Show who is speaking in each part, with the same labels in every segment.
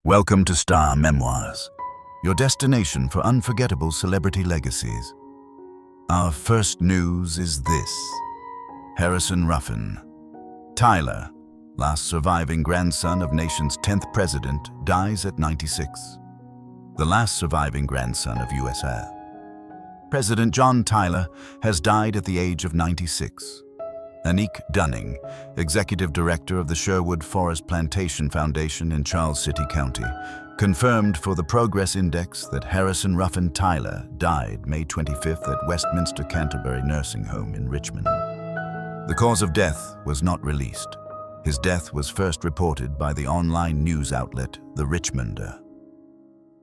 Speaker 1: Welcome to Star Memoirs, your destination for unforgettable celebrity legacies. Our first news is this. Harrison Ruffin. Tyler, last surviving grandson of nation's 10th president, dies at 96. The last surviving grandson of USA. President John Tyler has died at the age of 96. Anique Dunning, Executive Director of the Sherwood Forest Plantation Foundation in Charles City County, confirmed for the Progress Index that Harrison Ruffin Tyler died May 25th at Westminster Canterbury Nursing Home in Richmond. The cause of death was not released. His death was first reported by the online news outlet The Richmonder.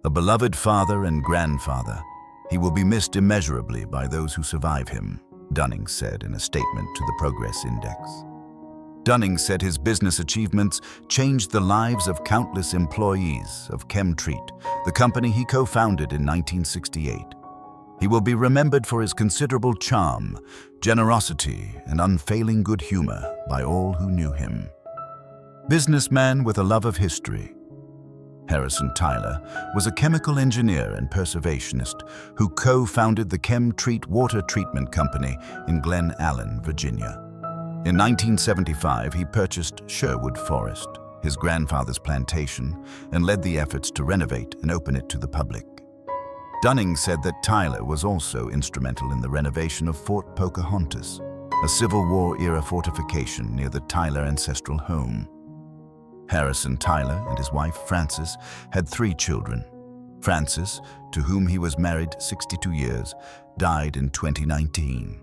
Speaker 1: A beloved father and grandfather, he will be missed immeasurably by those who survive him, Dunning said in a statement to the Progress Index. Dunning said his business achievements changed the lives of countless employees of ChemTreat, the company he co-founded in 1968. He will be remembered for his considerable charm, generosity, and unfailing good humor by all who knew him. Businessman with a love of history, Harrison Tyler was a chemical engineer and preservationist who co-founded the ChemTreat Water Treatment Company in Glen Allen, Virginia. In 1975, he purchased Sherwood Forest, his grandfather's plantation, and led the efforts to renovate and open it to the public. Dunning said that Tyler was also instrumental in the renovation of Fort Pocahontas, a Civil War-era fortification near the Tyler ancestral home. Harrison Tyler and his wife Frances had 3 children. Frances, to whom he was married 62 years, died in 2019.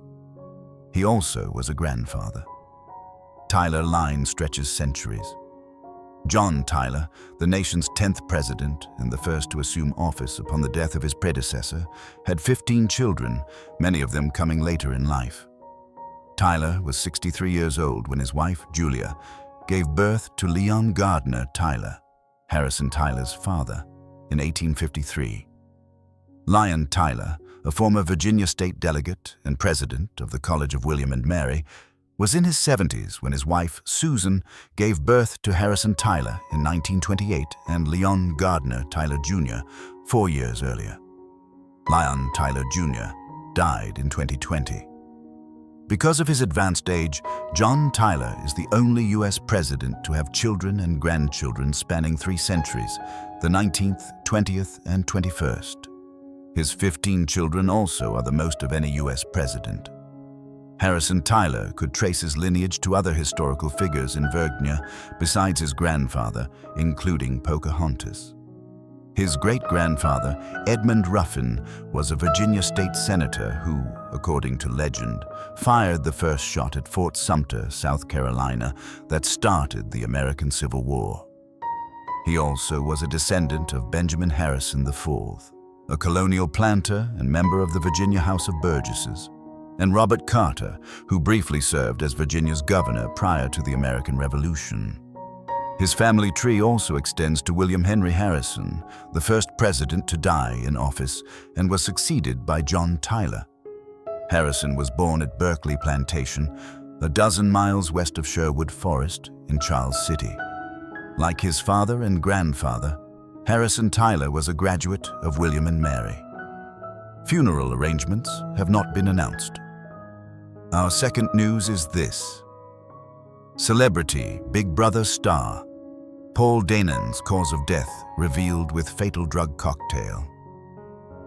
Speaker 1: He also was a grandfather. Tyler line stretches centuries. John Tyler, the nation's 10th president and the first to assume office upon the death of his predecessor, had 15 children, many of them coming later in life. Tyler was 63 years old when his wife, Julia, gave birth to Leon Gardner Tyler, Harrison Tyler's father, in 1853. Lyon Tyler, a former Virginia state delegate and president of the College of William and Mary, was in his 70s when his wife, Susan, gave birth to Harrison Tyler in 1928 and Leon Gardner Tyler Jr. 4 years earlier. Lyon Tyler Jr. died in 2020. Because of his advanced age, John Tyler is the only U.S. president to have children and grandchildren spanning 3 centuries, the 19th, 20th, and 21st. His 15 children also are the most of any U.S. president. Harrison Tyler could trace his lineage to other historical figures in Virginia besides his grandfather, including Pocahontas. His great-grandfather, Edmund Ruffin, was a Virginia state senator who, according to legend, fired the first shot at Fort Sumter, South Carolina, that started the American Civil War. He also was a descendant of Benjamin Harrison IV, a colonial planter and member of the Virginia House of Burgesses, and Robert Carter, who briefly served as Virginia's governor prior to the American Revolution. His family tree also extends to William Henry Harrison, the first president to die in office, and was succeeded by John Tyler. Harrison was born at Berkeley Plantation, a dozen miles west of Sherwood Forest in Charles City. Like his father and grandfather, Harrison Tyler was a graduate of William and Mary. Funeral arrangements have not been announced. Our second news is this. Celebrity Big Brother star Paul Danan's cause of death revealed with fatal drug cocktail.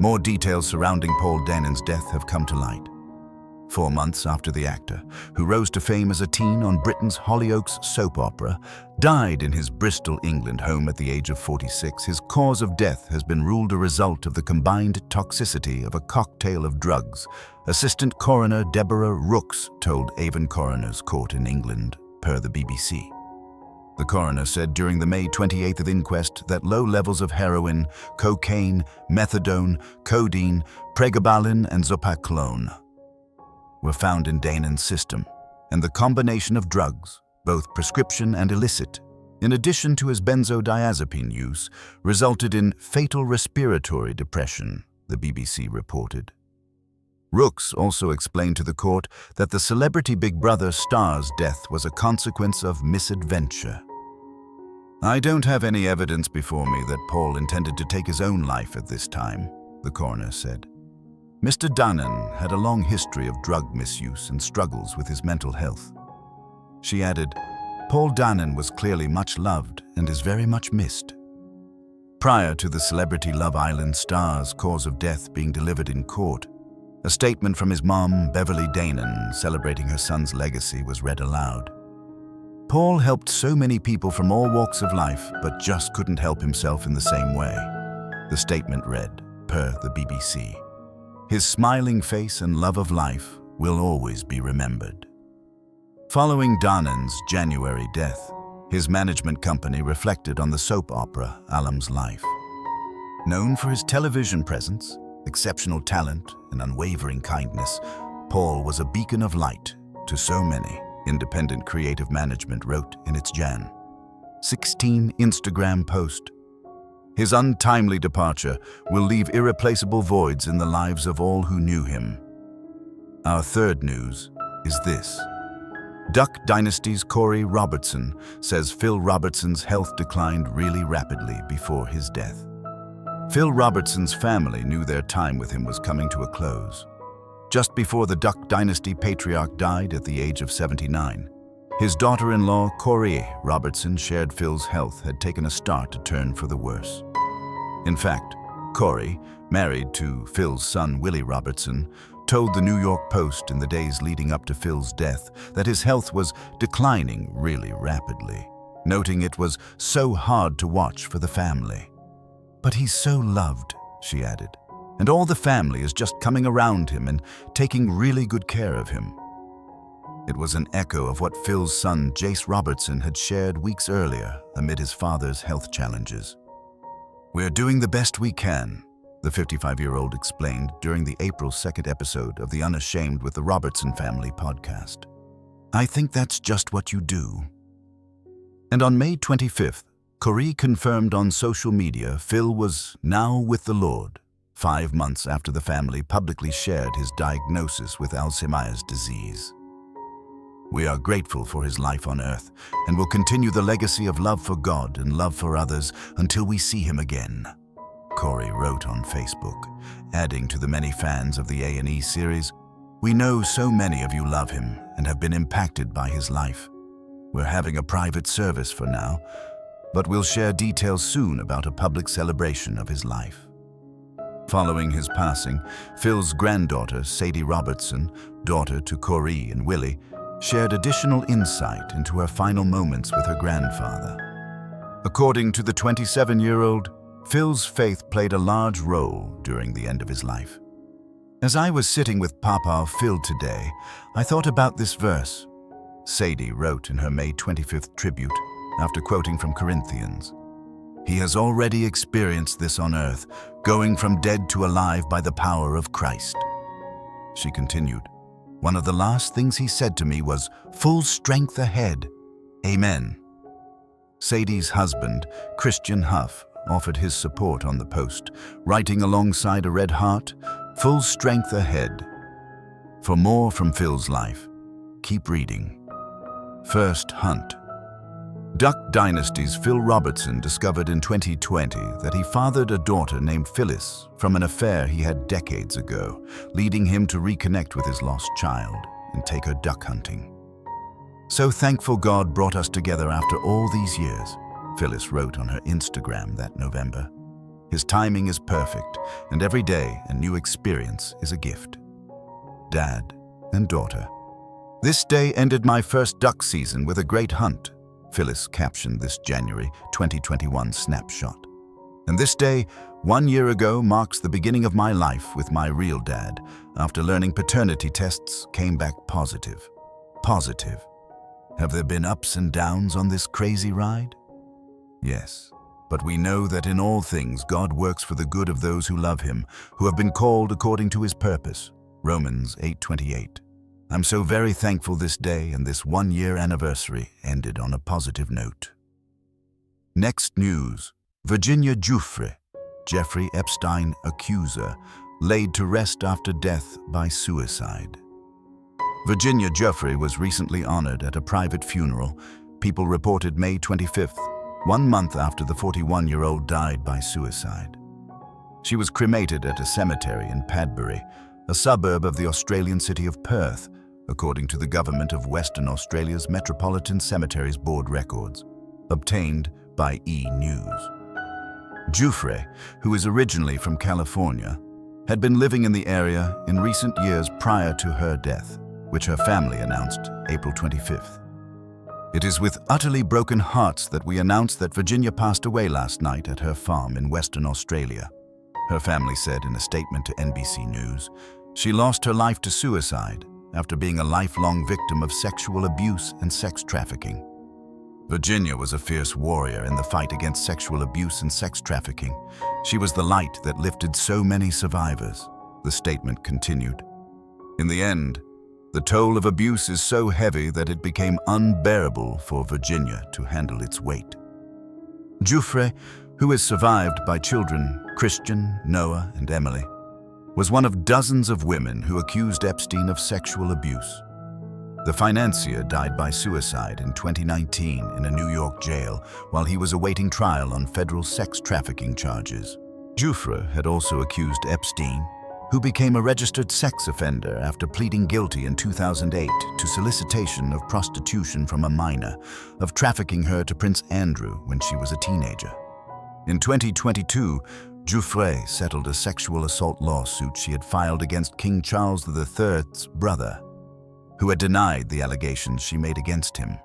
Speaker 1: More details surrounding Paul Danan's death have come to light. 4 months after the actor, who rose to fame as a teen on Britain's Hollyoaks soap opera, died in his Bristol, England home at the age of 46, his cause of death has been ruled a result of the combined toxicity of a cocktail of drugs, Assistant Coroner Deborah Rooks told Avon Coroner's Court in England, per the BBC. The coroner said during the May 28th inquest that low levels of heroin, cocaine, methadone, codeine, pregabalin, and zopiclone were found in Danan's system, and the combination of drugs, both prescription and illicit, in addition to his benzodiazepine use, resulted in fatal respiratory depression, the BBC reported. Rooks also explained to the court that the celebrity Big Brother star's death was a consequence of misadventure. "I don't have any evidence before me that Paul intended to take his own life at this time," the coroner said. Mr. Danan had a long history of drug misuse and struggles with his mental health. She added, "Paul Danan was clearly much loved and is very much missed." Prior to the Celebrity Love Island star's cause of death being delivered in court, a statement from his mom, Beverly Danan, celebrating her son's legacy was read aloud. "Paul helped so many people from all walks of life, but just couldn't help himself in the same way," the statement read, per the BBC. "His smiling face and love of life will always be remembered." Following Danan's January death, his management company reflected on the soap opera Allam's life. Known for his television presence, exceptional talent, and unwavering kindness, Paul was a beacon of light to so many, independent creative management wrote in its Jan. 16 Instagram post. His untimely departure will leave irreplaceable voids in the lives of all who knew him. Our third news is this. Duck Dynasty's Corey Robertson says Phil Robertson's health declined really rapidly before his death. Phil Robertson's family knew their time with him was coming to a close. Just before the Duck Dynasty patriarch died at the age of 79, his daughter-in-law, Corey Robertson, shared Phil's health had taken a start to turn for the worse. In fact, Corey, married to Phil's son Willie Robertson, told the New York Post in the days leading up to Phil's death that his health was declining really rapidly, noting it was so hard to watch for the family. "But he's so loved," she added, "and all the family is just coming around him and taking really good care of him." It was an echo of what Phil's son Jace Robertson had shared weeks earlier amid his father's health challenges. "We're doing the best we can," the 55-year-old explained during the April 2nd episode of the Unashamed with the Robertson Family podcast. "I think that's just what you do." And on May 25th, Corey confirmed on social media Phil was now with the Lord, 5 months after the family publicly shared his diagnosis with Alzheimer's disease. "We are grateful for his life on earth and will continue the legacy of love for God and love for others until we see him again," Corey wrote on Facebook, adding to the many fans of the A&E series, "We know so many of you love him and have been impacted by his life. We're having a private service for now, but we'll share details soon about a public celebration of his life." Following his passing, Phil's granddaughter, Sadie Robertson, daughter to Corey and Willie, shared additional insight into her final moments with her grandfather. According to the 27-year-old, Phil's faith played a large role during the end of his life. "As I was sitting with Papa Phil today, I thought about this verse," Sadie wrote in her May 25th tribute after quoting from Corinthians. "He has already experienced this on earth, going from dead to alive by the power of Christ." She continued, "One of the last things he said to me was, 'Full strength ahead. Amen.'" Sadie's husband, Christian Huff, offered his support on the post, writing alongside a red heart, "Full strength ahead." For more from Phil's life, keep reading. First Hunt. Duck Dynasty's Phil Robertson discovered in 2020 that he fathered a daughter named Phyllis from an affair he had decades ago, leading him to reconnect with his lost child and take her duck hunting. "So thankful God brought us together after all these years," Phyllis wrote on her Instagram that November. "His timing is perfect, and every day a new experience is a gift." Dad and daughter. "This day ended my first duck season with a great hunt," Phyllis captioned this January 2021 snapshot. "And this day, 1 year ago, marks the beginning of my life with my real dad, after learning paternity tests came back positive." Positive. Have there been ups and downs on this crazy ride? Yes, but we know that in all things God works for the good of those who love him, who have been called according to his purpose. Romans 8:28. I'm so very thankful this day and this 1-year anniversary ended on a positive note. Next news. Virginia Giuffre, Jeffrey Epstein accuser, laid to rest after death by suicide. Virginia Giuffre was recently honored at a private funeral, People reported May 25th, 1 month after the 41-year-old died by suicide. She was cremated at a cemetery in Padbury, a suburb of the Australian city of Perth, according to the Government of Western Australia's Metropolitan Cemeteries Board records, obtained by E-News. Jufre, who is originally from California, had been living in the area in recent years prior to her death, which her family announced April 25th. It is with utterly broken hearts that we announce that Virginia passed away last night at her farm in Western Australia. Her family said in a statement to NBC News, she lost her life to suicide after being a lifelong victim of sexual abuse and sex trafficking. Virginia was a fierce warrior in the fight against sexual abuse and sex trafficking. She was the light that lifted so many survivors, the statement continued. In the end, the toll of abuse is so heavy that it became unbearable for Virginia to handle its weight. Jufre, who is survived by children Christian, Noah, and Emily, was one of dozens of women who accused Epstein of sexual abuse. The financier died by suicide in 2019 in a New York jail while he was awaiting trial on federal sex trafficking charges. Jufre had also accused Epstein, who became a registered sex offender after pleading guilty in 2008 to solicitation of prostitution from a minor, of trafficking her to Prince Andrew when she was a teenager. In 2022, Jufre settled a sexual assault lawsuit she had filed against King Charles III's brother, who had denied the allegations she made against him.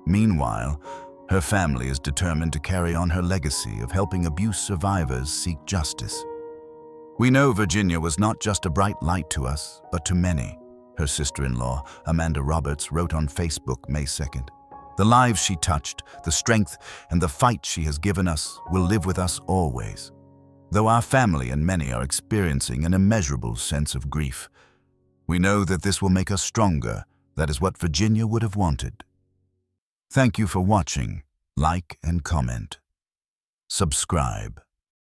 Speaker 1: Meanwhile, her family is determined to carry on her legacy of helping abuse survivors seek justice. We know Virginia was not just a bright light to us, but to many, her sister-in-law, Danan Robertson, wrote on Facebook May 2nd. The lives she touched, the strength and the fight she has given us will live with us always. Though our family and many are experiencing an immeasurable sense of grief, we know that this will make us stronger. That is what Virginia would have wanted. Thank you for watching. Like and comment. Subscribe.